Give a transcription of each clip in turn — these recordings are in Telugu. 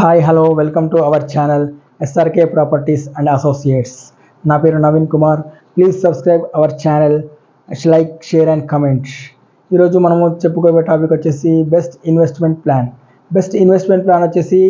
Hi hello welcome to our channel SRK properties and associates. నా పేరు Naveen Kumar. Please subscribe our channel, like, share and comment. ఈరోజు మనము చెప్పుకోబోయే టాపిక్ వచ్చేసి best investment plan. Best investment plan వచ్చేసి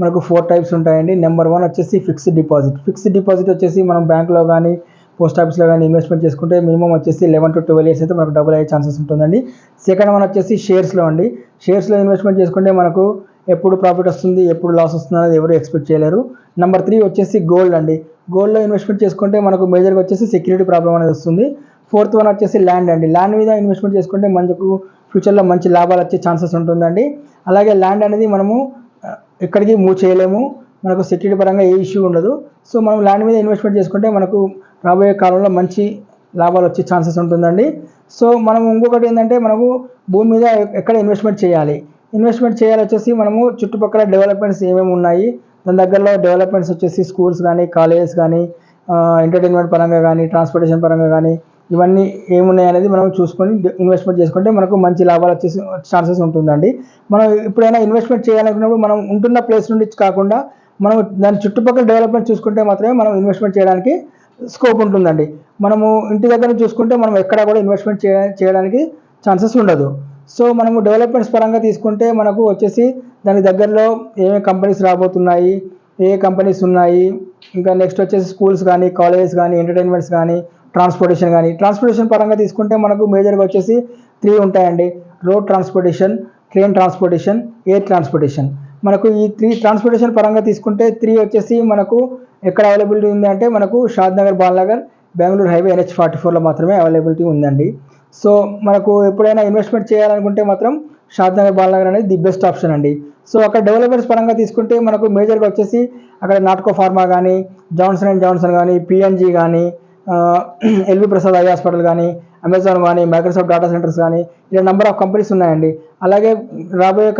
మనకు 4 టైప్స్ ఉంటాయండి. నెంబర్ 1 వచ్చేసి ఫిక్స్డ్ డిపాజిట్. ఫిక్స్డ్ డిపాజిట్ వచ్చేసి మనం బ్యాంక్లో కానీ పోస్ట్ ఆఫీస్లో కానీ ఇన్వెస్ట్మెంట్ చేసుకుంటే మినిమం వచ్చేసి 11 to 12 years అయితే మనకు డబుల్ అయ్యే ఛాన్సెస్ ఉంటుందండి. సెకండ్ వన్ వచ్చేసి షేర్స్లో అండి. షేర్స్లో ఇన్వెస్ట్మెంట్ చేసుకుంటే మనకు ఎప్పుడు ప్రాఫిట్ వస్తుంది, ఎప్పుడు లాస్ వస్తుంది అనేది ఎవరు ఎక్స్పెక్ట్ చేయలేరు. నెంబర్ 3 వచ్చేసి గోల్డ్ అండి. గోల్డ్లో ఇన్వెస్ట్మెంట్ చేసుకుంటే మనకు మేజర్గా వచ్చేసి సెక్యూరిటీ ప్రాబ్లం అనేది వస్తుంది. ఫోర్త్ వన్ వచ్చేసి ల్యాండ్ అండి. ల్యాండ్ మీద ఇన్వెస్ట్మెంట్ చేసుకుంటే మనకు ఫ్యూచర్లో మంచి లాభాలు వచ్చే ఛాన్సెస్ ఉంటుందండి. అలాగే ల్యాండ్ అనేది మనము ఎక్కడికి మూవ్ చేయలేము, మనకు సెక్యూరిటీ పరంగా ఏ ఇష్యూ ఉండదు. సో మనం ల్యాండ్ మీద ఇన్వెస్ట్మెంట్ చేసుకుంటే మనకు రాబోయే కాలంలో మంచి లాభాలు వచ్చే ఛాన్సెస్ ఉంటుందండి. సో మనం ఇంకొకటి ఏంటంటే మనము భూమి మీద ఎక్కడ ఇన్వెస్ట్మెంట్ చేయాలి వచ్చేసి మనము చుట్టుపక్కల డెవలప్మెంట్స్ ఏమేమి ఉన్నాయి, దాని దగ్గరలో డెవలప్మెంట్స్ వచ్చేసి స్కూల్స్ కానీ, కాలేజెస్ కానీ, ఎంటర్టైన్మెంట్ పరంగా కానీ, ట్రాన్స్పోర్టేషన్ పరంగా కానీ, ఇవన్నీ ఏమున్నాయి అనేది మనం చూసుకొని ఇన్వెస్ట్మెంట్ చేసుకుంటే మనకు మంచి లాభాలు వచ్చేసి ఛాన్సెస్ ఉంటుందండి. మనం ఎప్పుడైనా ఇన్వెస్ట్మెంట్ చేయాలనుకున్నప్పుడు మనం ఉంటున్న ప్లేస్ నుండి కాకుండా మనం దాని చుట్టుపక్కల డెవలప్మెంట్ చూసుకుంటే మాత్రమే మనం ఇన్వెస్ట్మెంట్ చేయడానికి స్కోప్ ఉంటుందండి. మనము ఇంటి దగ్గర చూసుకుంటే మనం ఎక్కడ కూడా ఇన్వెస్ట్మెంట్ చేయడానికి ఛాన్సెస్ ఉండదు. సో మనము డెవలప్మెంట్స్ పరంగా తీసుకుంటే మనకు వచ్చేసి దాని దగ్గరలో ఏమేమి కంపెనీస్ రాబోతున్నాయి, ఏ కంపెనీస్ ఉన్నాయి, ఇంకా నెక్స్ట్ వచ్చేసి స్కూల్స్ కానీ, కాలేజెస్ కానీ, ఎంటర్టైన్మెంట్స్ కానీ, ట్రాన్స్పోర్టేషన్ పరంగా తీసుకుంటే మనకు మేజర్గా వచ్చేసి 3 ఉంటాయండి. Road transportation, train transportation, air transportation. మనకు ఈ 3 ట్రాన్స్పోర్టేషన్ పరంగా తీసుకుంటే 3 వచ్చేసి మనకు ఎక్కడ అవైలబిలిటీ ఉంది అంటే మనకు షాద్నగర్, బాలనగర్, బెంగళూరు హైవే NH44లో మాత్రమే అవైలబిలిటీ ఉందండి. సో మనకు ఎప్పుడైనా ఇన్వెస్ట్మెంట్ చేయాలనుకుంటే మాత్రం షాద్నగర్, బాలనగర్ అనేది ది బెస్ట్ ఆప్షన్ అండి. సో అక్కడ డెవలపర్స్ పరంగా తీసుకుంటే మనకు మేజర్గా వచ్చేసి అక్కడ నాట్కో ఫార్మా కానీ, జాన్సన్ అండ్ జాన్సన్ కానీ, PNG కానీ, ఎల్వి ప్రసాద్ ఐ హాస్పిటల్ కానీ, అమెజాన్ కానీ, మైక్రోసాఫ్ట్ డేటా సెంటర్స్ కానీ, ఇలా నెంబర్ ఆఫ్ కంపెనీస్ ఉన్నాయండి. అలాగే రాబోయే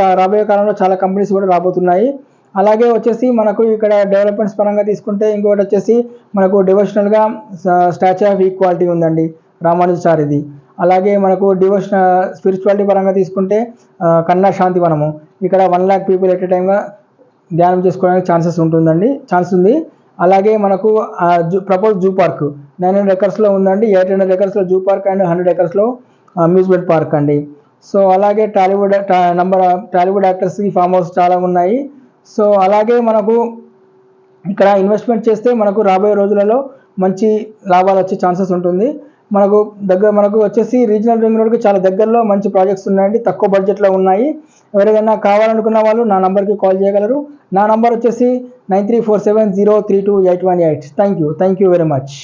కాలంలో చాలా కంపెనీస్ కూడా రాబోతున్నాయి. అలాగే వచ్చేసి మనకు ఇక్కడ డెవలప్మెంట్స్ పరంగా తీసుకుంటే ఇంకొకటి వచ్చేసి మనకు డివోషనల్గా స్టాచ్యూ ఆఫ్ ఈక్వాలిటీ ఉందండి, రామానుజాచార్యది. అలాగే మనకు స్పిరిచువాలిటీ పరంగా తీసుకుంటే కన్నా శాంతివనము, ఇక్కడ 1 lakh పీపుల్ ఎట్ ఏ టైమ్గా ధ్యానం చేసుకోవడానికి ఛాన్స్ ఉంది. అలాగే మనకు ప్రపోజ్ జూ పార్క్ 900 acresలో ఉందండి. 800 acresలో జూ పార్క్ అండ్ 100 acresలో అమ్యూజ్మెంట్ పార్క్ అండి. సో అలాగే టాలీవుడ్ యాక్టర్స్కి ఫామ్ హౌస్ చాలా ఉన్నాయి. సో అలాగే మనకు ఇక్కడ ఇన్వెస్ట్మెంట్ చేస్తే మనకు రాబోయే రోజులలో మంచి లాభాలు వచ్చే ఛాన్సెస్ ఉంటుంది. మనకు వచ్చేసి రీజనల్ రింగ్ రోడ్కి చాలా దగ్గరలో మంచి ప్రాజెక్ట్స్ ఉన్నాయండి, తక్కువ బడ్జెట్లో ఉన్నాయి. ఎవరికైనా కావాలనుకున్న వాళ్ళు నా నంబర్కి కాల్ చేయగలరు. నా నంబర్ వచ్చేసి 9347032818. Thank you very much.